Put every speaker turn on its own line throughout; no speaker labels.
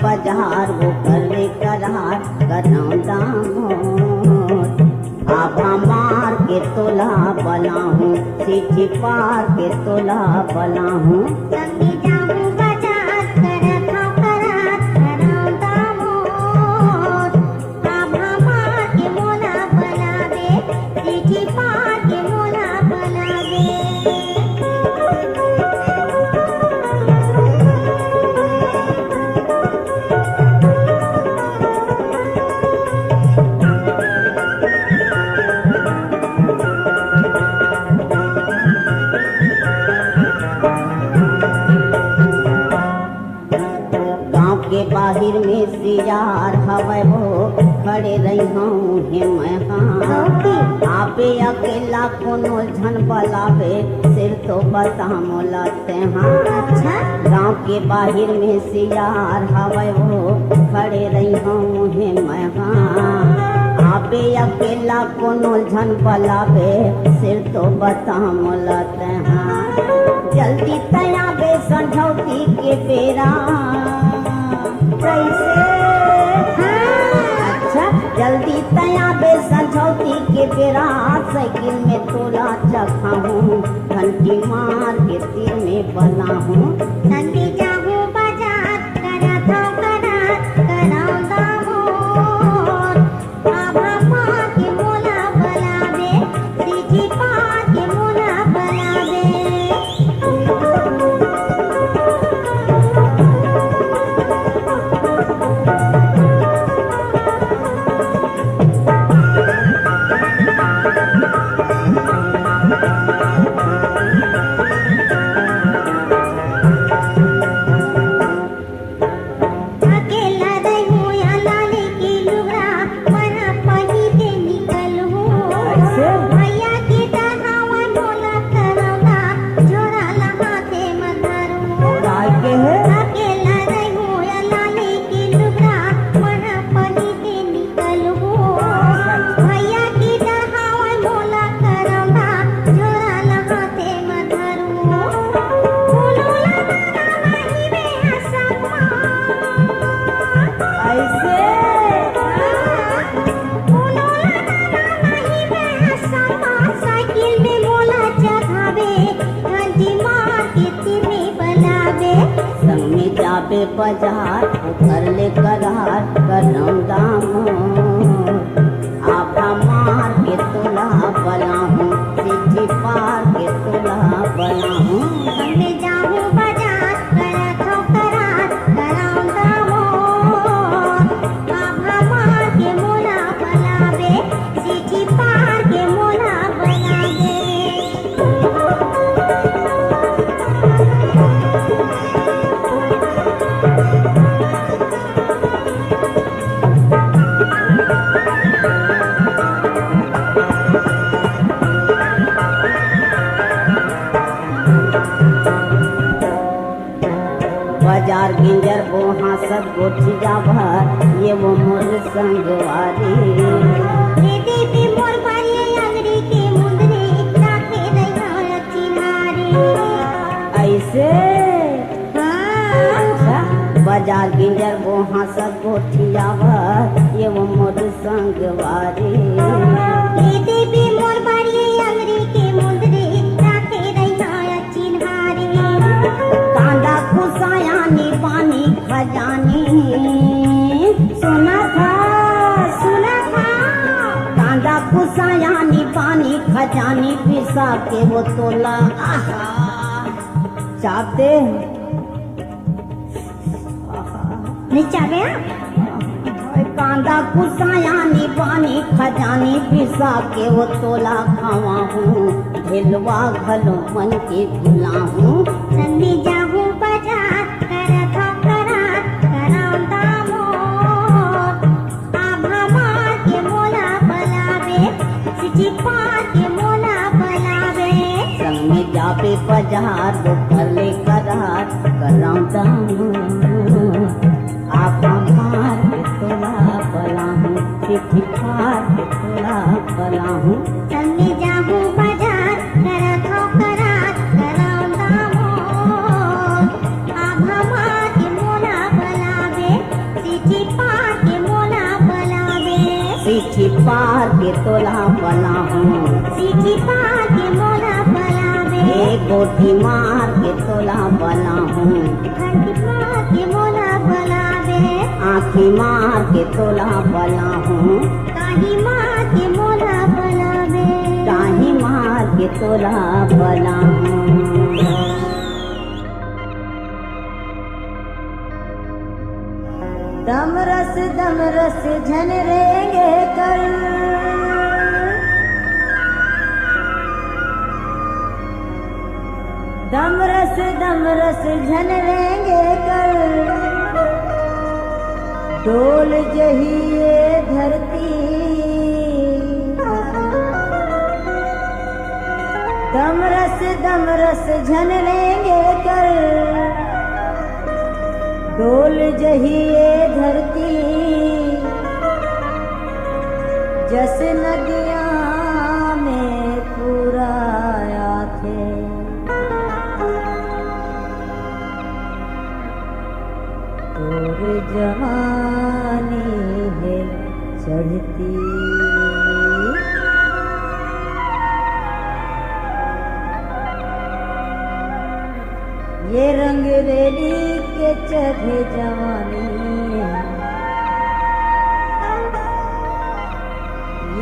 बाजार वो कर ले करार कराऊं दामोद। आभा मार के तोला बला हूँ, सीठी पार के तोला बला हूँ।
संगे जाऊं बाजार करत हूँ करार कराऊं दामोद। आभा मार के मोला बनावे, सीठी पार के मोला बनावे।
गाँव के बाहिर में सियार हवे वो खड़े रही हूँ हे मैं हाँ। आपे अकेला कोनो झन बलावे, सिर तो बता मोलते हाँ।
अच्छा
गाँव के बाहिर में सियार हवे वो खड़े रही हूँ हे मैं हाँ। आपे अकेला कोनो झन बलावे, सिर तो बता मोलते हाँ। जल्दी तया बे संझौती के बेरा कैसे अच्छा जल्दी तया बे संझौती के बेरा। साइकिल में तोला चखा हूँ, घंटी मार के तीर में बना हूँ।
संगे जाऊं बाजार करत हूँ करार कराऊं दामोद। आभा मार के मोला बनावे, सीठी पार के मोला बनावे। अकेला रहूं या लाले की लुगड़ा, मना पहिरे निकलूं। भैया के डरावा मोला करौला, झोरा लहाते मधरू।
गाय के है
अकेला रहूं या लाले की लुगड़ा, मना पहिरे निकलूं। भैया के डरावा मोला करौला, झोरा लहाते मधरू। फूलों लगाना नहीं में असमा,
ऐसे
फूलों लगाना नहीं में असमा। साइकिल में मोला चढ़ावे, घंटी मार के तीर में बनावे।
संग में जाबे बाजार वो कर ले करार कराऊं दामोद। आभा मार के तोला बला हूँ, सीठी पार के तोला बला हूँ।
संगे जाऊं बाजार करत हूँ करार कराऊं दामोद। आभा मार के मोला बनावे, सीठी पार के मोला बनावे।
बाजार गिंजर बोहा सब गोठिया भर, ये वो मोर संगवारी।
रे देवी मोर बारिये अंगरी के मुंदरे, राखे रहिया चिन्हारी।
ऐसे
हाँ
बाजार गिंजर बोहा सब गोठिया भर, ये वो मोर संगवारी।
रे देवी मोर बारिये अंगरी के मुंदरे, राखे रहिया चिन्हारी।
कांदा खुशायानी पानी खजानी, सुना था कांदा खुशायानी पानी खजानी। पिसा के वो तोला चाहते
नीचा गया
कांदा खुशायानी पानी खजानी। पिसा के वो तोला खावा हूँ, ढिलवा घलो मन के भुला हूँ।
संगे जाऊं बाजार करत हूँ करार कराऊं दामोद। आभा मार के मोला बनावे, सीठी पार के मोला बनावे।
संग में जाबे बाजार वो कर ले करार कराऊं दामोद। आभा मार के तोला बला हूँ, सीठी पार के तोला बला हूँ।
संगे जाऊं बाजार करत हूँ करार कराऊं दामोद। आभा मार के मोला बनावे,
सीठी पार के तोला बला हूँ
सीठी पार के मोला बलावे
एक गोटी मार के तोला बला हूँ
घंटी मार के मोला बलावे
आँखी मार के तोला बला हूँ
काही मार के मोला बलावे
काही मार के तोला बला हूँ। दम रस झनरेंगे कर दम रस झनरेंगे कर डोल जही ये धरती दम रस झनरेंगे कर डोल जही ये धरती जस नदियाँ में पूरा आया थे तोर जवानी है चढ़ती ये रंग रेली के चढ़े जवानी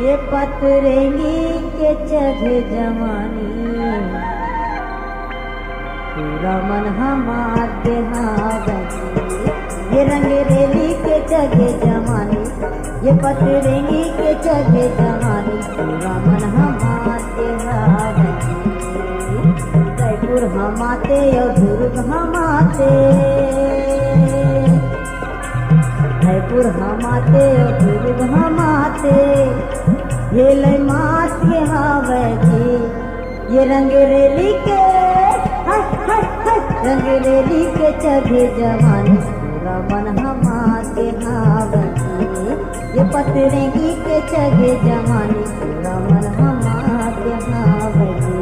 ये पतरेंगी के चढ़े जवानी पूरा मन हमार देहावती ये रंग रेली के चढ़े जवानी ये पतरेंगी के चढ़े जवानी पूरा मन हमार देहावती जयपुर हमाते और दुर्ग हमाते जयपुर हमाते और दुर्ग हमाते ये लय मात के हावे जी ये रंग रेली के रंग रेली के चढ़े जवानी पूरा मन हमाते हावे जी ये पतरेंगी के चढ़े जवानी पूरा मन हमाते हावे जी।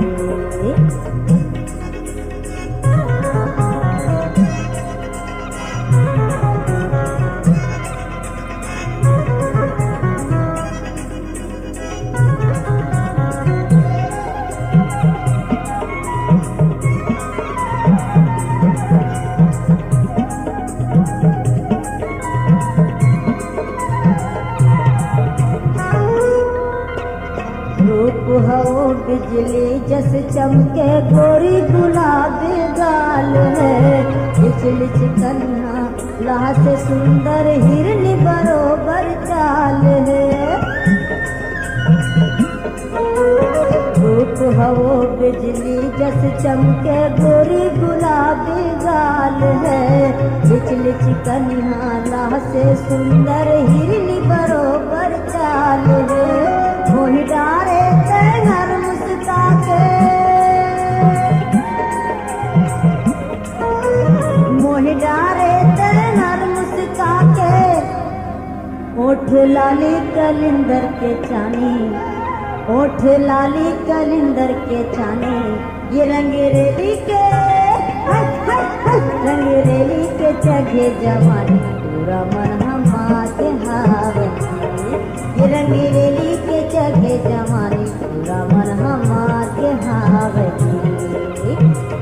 बिजली जस चमके गोरी गुलाबी गाल है लिच कन्हा लाह से सुंदर हिरनी बरोबर चाल है रूप हवो बिजली जस चमके गोरी गुलाबी गाल है लिच कन्हा लाह से सुंदर हिरनी बरोबर चाल है मोहि डारे तेहर मुस्का के मोहि डारे तेहर मुस्का के ओठ लाली कलिंदर के चानी ओठ लाली कलिंदर के चानी ये रंग रेली के रंग रेली के चढ़े जवानी पूरा मन हमारे हावे ये रंग रेली के चढ़े जवानी पूरा मन हमारे हावे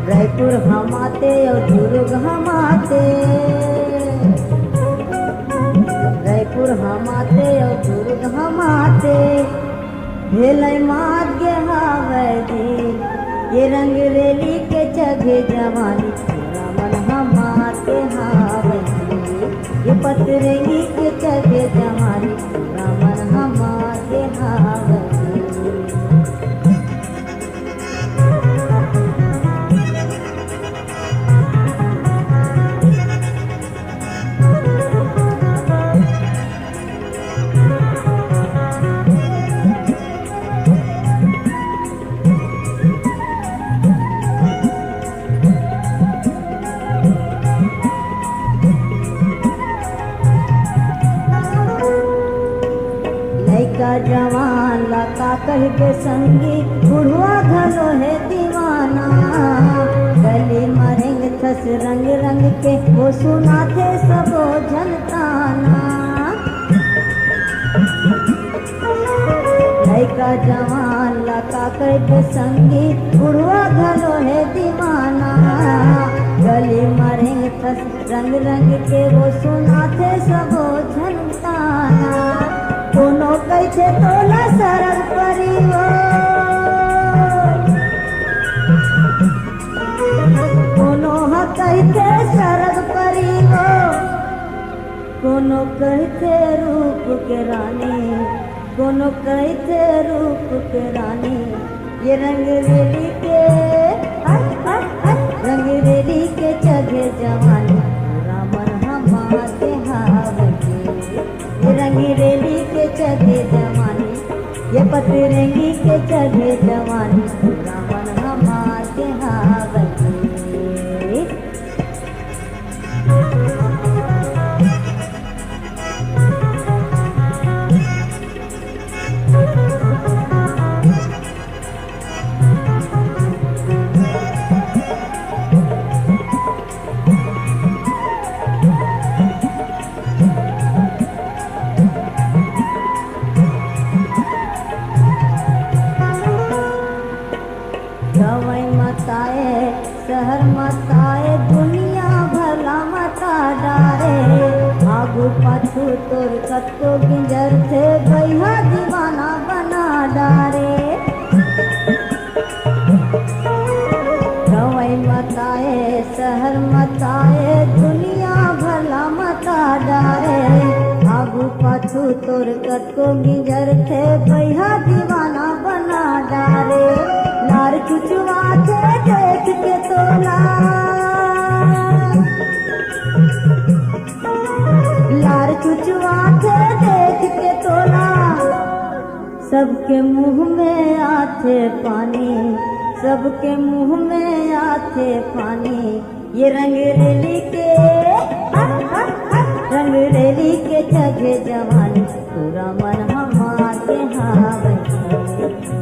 रायपुर हमाते और दुर्ग हमाते रायपुर हमाते और दुर्ग हमाते भेलै मार्ग हावे ये रंग रेली के चढ़े जवानी पूरा मन हमारे हावे ये पतरेंगी के चढ़े जवानी पूरा मन हमारे हावे। जवान लका कह के संगी बुढ़वा घलो है दीवाना गली मरेंग थस रंग रंग के वो सुनाते सबो जनताना लड़का जवान लका के संगी बुढ़वा घलो है दीवाना। गली मरेंगे तस रंग रंग के वो सुनाते सबो झनताना। कोनो कैसे तोला सरग परिवार, कोनो कहते सरग परिवार, कोनो कहते रूप के रानी, कोनो कहते रूप के रानी। ये रंग रेली के रंग रेली के जगे जवानी पूरा मन हमारे हावते। ये रंग रेली के जगे जवानी, ये पतरंगी के जगे जवानी पूरा मन हमारे हावते। गवई मताए शहर मताए दुनिया भला मता डारे। आगू पाछू तोर कत्तो गिंजर थे बैहा दीवाना बना डारे। गवई मताए शहर मताए दुनिया भला मता डारे। आगू पाछू तोर कत्तो गिंजर थे बैहा दीवाना बना डारे। लार चुचुआ के देख के तोला, लार चुचुआ के देख के तोला। सबके मुंह में आते पानी, सबके मुंह में आते पानी। ये रंग रेली के रंग रेली के जगे जवानी पूरा मन हमारे हावते।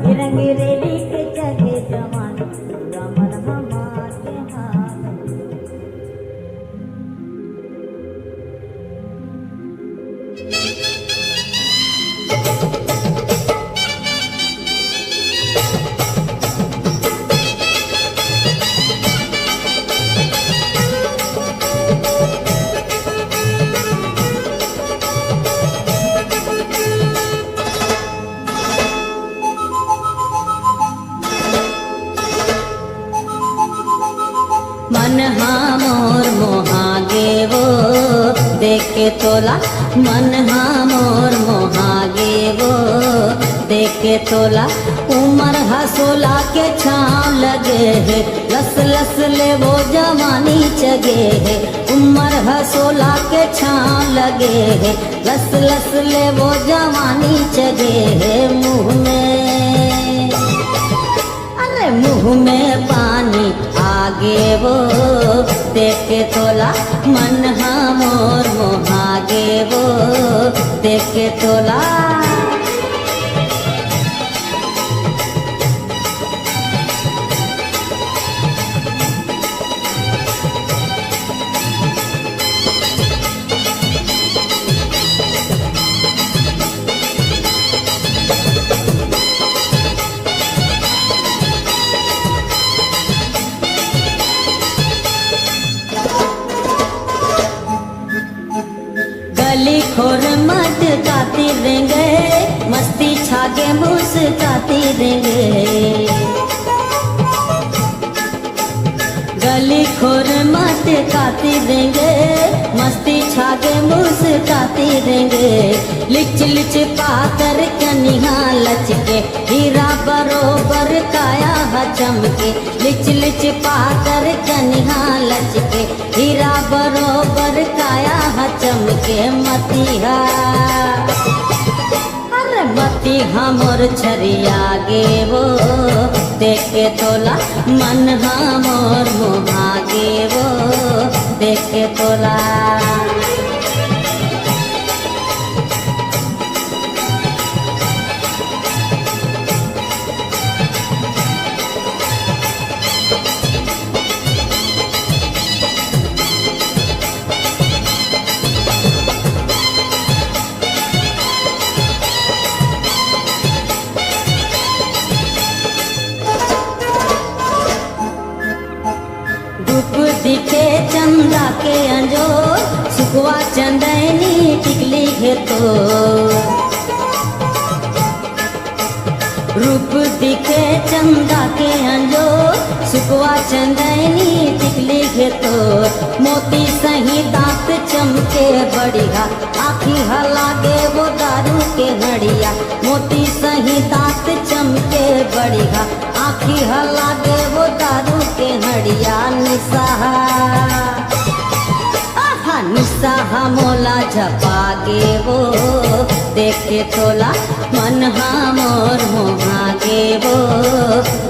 ये रंग रेली के जगे जवानी पूरा मन हमारे हावते। मन हाँ मोर मोहागे वो देख के तोला। मन हाँ मोर मोहागे वो देख के तोला। उमर हसोला के छाँव लगे है लस लस ले वो जवानी चगे है। उमर हसोला के छाँव लगे है लस लस ले वो जवानी चगे है। मुँह में अरे मुँह में पानी आगे वो देख के तोला। मन हाँ मोर मोहागे वो देख के तोला। गली खोर मत गाती देंगे मस्ती छागे मुस्काती देंगे। गली खोर मत काती देंगे मस्ती छागे मुस्काती देंगे। लिच लिच पाकर कनिहा लचके हीरा बरोबर काया चमके। लिच लिच पाकर कनिहा लचके हीरा बरोबर काया चमके। मतिहा अरे मतिहा मोर छरिया गे वो देख के तोला। मन हाँ मोर मोहागे वो देख के तोला। है तो रूप दिखे चंदा के अंजो सुखवा चंदनी टिकली है तो मोती सही दांत चमके बढ़िया आखी हलागे वो दारू के हड़िया मोती सही दांत चमके बढ़िया आखी हलागे वो दारू के हड़िया निसाहा निसाहा मोला झपागे वो देखे तोला मन मोर मोहागे वो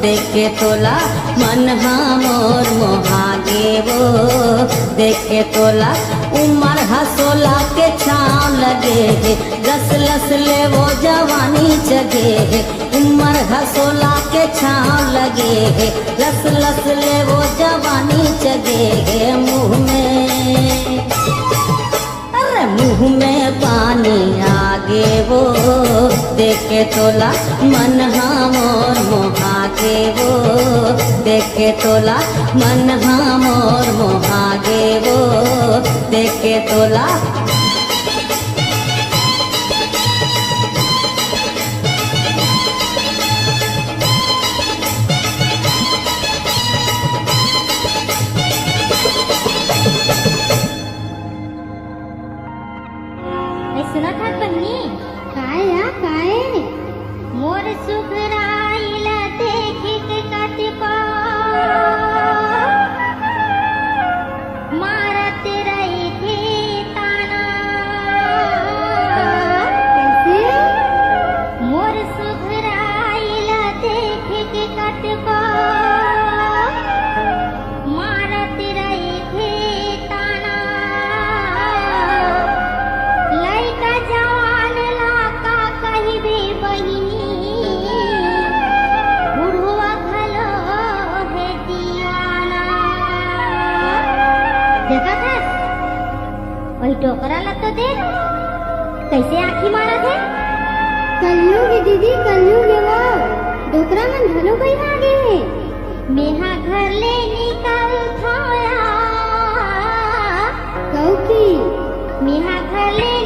देखे तोला मन मोर मोहागे वो देखे तोला उमर हसोला के छाँव लगे है लस लस ले वो जवानी जगे है उमर हसोला के छाँव लगे है लस लस ले वो जवानी जगे है मुँह में पानी आगे वो देखे तोला मन मोर मोहागे वो देखे तोला मन मोर मोहागे वो देखे तोला
सुना था बन्नी काय या काय मोर सुखराइला देखे के कतिपा मारत रही थी ताना कैसे मोर सुखराइला देखे के कतिपा मारत रही थी ताना जवान लाका कही भी बहिनी बुढ़वा खलो है दीवाना देखा था वही टोकरा ला तो देख कैसे आँखी मारा थे
कलयुग है दीदी कलयुग है वो डोकरा मन घलो गई आगे है
मेहा घर ले निकल थाया
कौ की
मेहा घर ले